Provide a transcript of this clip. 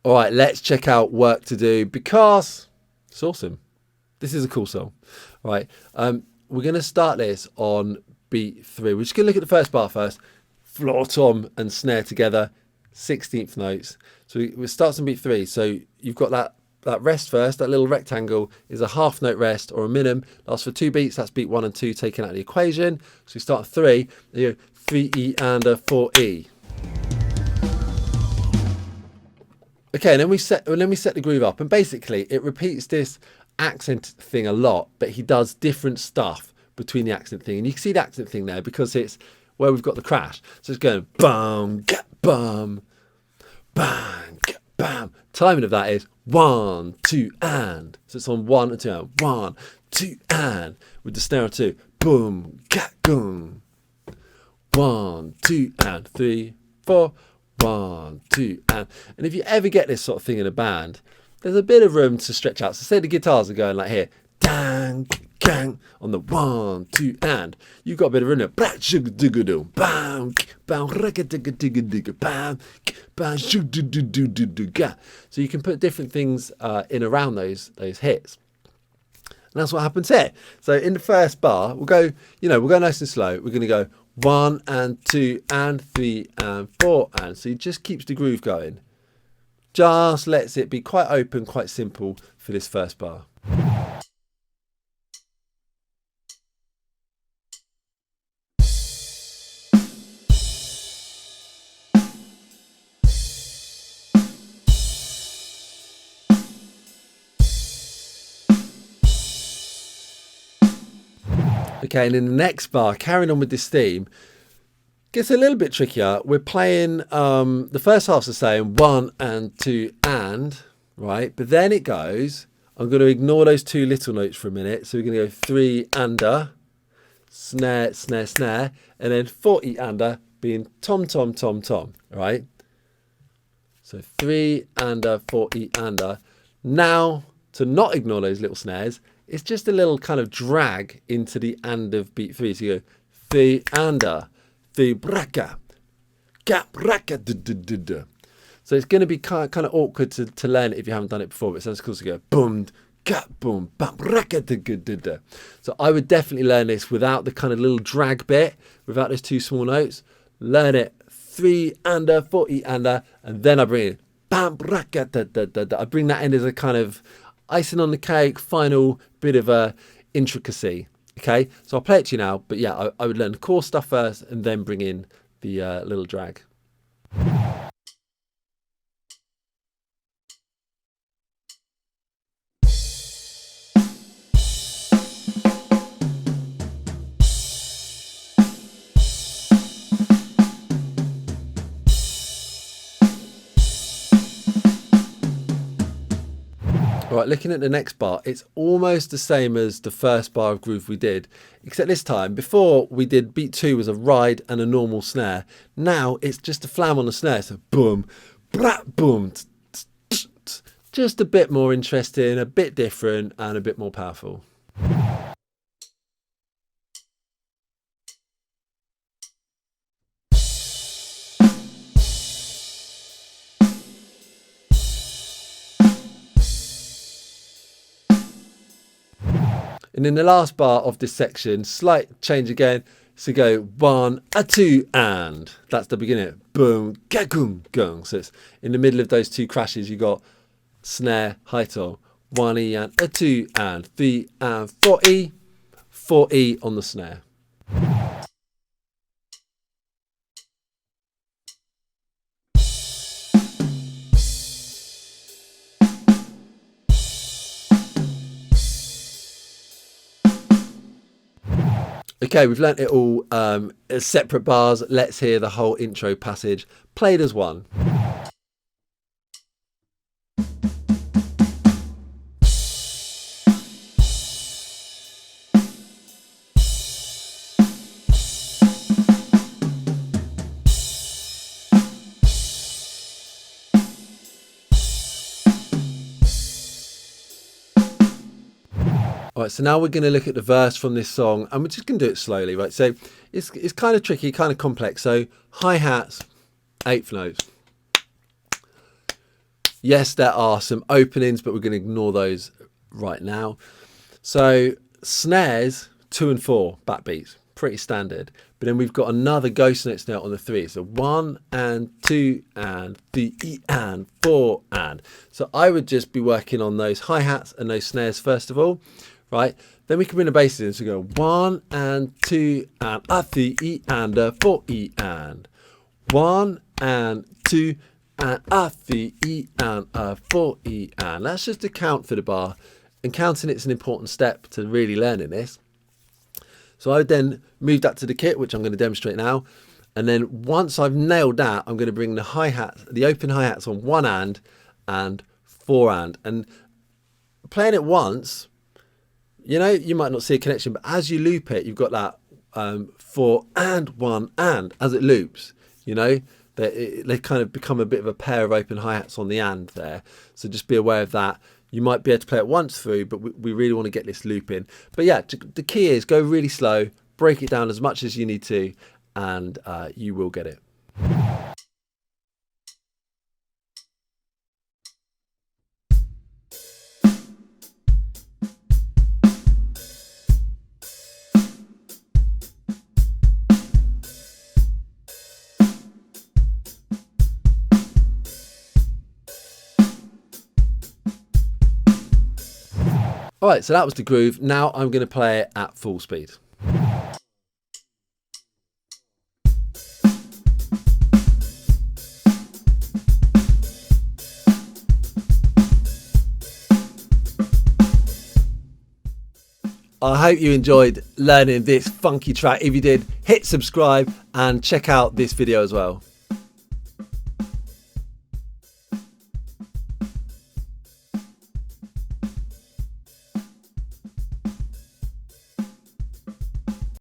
All right, let's check out Work to Do because it's awesome. This is a cool song. All right, we're going to start this on beat 3. We're just going to look at the first bar first. Floor, tom, and snare together, 16th notes. So we start on beat 3. So you've got that rest first. That little rectangle is a half note rest or a minim. Lasts for 2 beats. That's beat 1 and 2 taken out of the equation. So we start at 3. You go 3E and a 4E. Okay, and then we set the groove up, and basically it repeats this accent thing a lot, but he does different stuff between the accent thing, and you can see the accent thing there because it's where we've got the crash. So it's going bum, get bum, bang, get bam. Timing of that is 1, 2, and. So it's on 1 and 2 and 1, 2, and with the snare on 2. Boom, get boom. 1, 2, and 3, 4. 1, 2, and if you ever get this sort of thing in a band, there's a bit of room to stretch out. So say the guitars are going like here, dang, gang, on the 1, 2, and you've got a bit of room there. Bam, bam, bam, bam, so you can put different things in around those hits. And that's what happens here. So in the first bar, we'll go nice and slow. We're going to go 1 and 2 and 3 and 4 and. So he just keeps the groove going. Just lets it be quite open, quite simple for this first bar. Okay, and in the next bar, carrying on with this theme, gets a little bit trickier. We're playing, the first half's the same, 1 and 2 and, right? But then it goes, I'm going to ignore those 2 little notes for a minute. So we're going to go 3 under, snare, snare, snare, and then 4E under being tom, tom, tom, tom, right? So 3 under, 4E under. Now, to not ignore those little snares, it's just a little kind of drag into the and of beat 3. So you go 3 under, 3 braka, gap braka, da. So it's going to be kind of awkward to learn it if you haven't done it before, but it sounds cool to go boom, gap, boom, bam, braka, da. So I would definitely learn this without the kind of little drag bit, without those 2 small notes. Learn it 3 under, 4E under, and then I bring in bam, braka, da. I bring that in as a kind of icing on the cake, final bit of a intricacy. Okay, so I'll play it to you now, but yeah, I would learn the core stuff first and then bring in the little drag. All right, looking at the next bar, it's almost the same as the first bar of groove we did, except this time, before we did beat 2 was a ride and a normal snare. Now it's just a flam on the snare, so boom, brat, boom. Just a bit more interesting, a bit different, and a bit more powerful. And in the last bar of this section, slight change again. So go 1, a 2, and. That's the beginning. Boom, gagung, gung. So it's in the middle of those 2 crashes, you got snare, high tone, 1E and a 2 and 3 and 4E, 4E on the snare. Okay, we've learnt it all as separate bars. Let's hear the whole intro passage played as one. All right, so now we're going to look at the verse from this song, and we're just going to do it slowly, right? So it's kind of tricky, kind of complex. So hi-hats, 8th notes. Yes, there are some openings, but we're going to ignore those right now. So snares 2 and 4 backbeats, pretty standard. But then we've got another ghost note snare on the 3. So 1 and 2 and 3 and 4 and. So I would just be working on those hi-hats and those snares first of all, right? Then we can bring the basses in. So go 1 and 2 and a 3 and a 4 and 1 and 2 and a 3 and a 4 and. That's just a count for the bar, and counting it's an important step to really learning this. So I would then move that to the kit, which I'm going to demonstrate now. And then once I've nailed that, I'm going to bring the hi-hats, the open hi-hats on 1 and 4 and. And playing it once, you know, you might not see a connection, but as you loop it, you've got that 4 and 1 and as it loops, you know, they kind of become a bit of a pair of open hi-hats on the and there. So just be aware of that. You might be able to play it once through, but we really want to get this loop in. But yeah, the key is go really slow, break it down as much as you need to, and you will get it. All right, so that was the groove. Now I'm going to play it at full speed. I hope you enjoyed learning this funky track. If you did, hit subscribe and check out this video as well.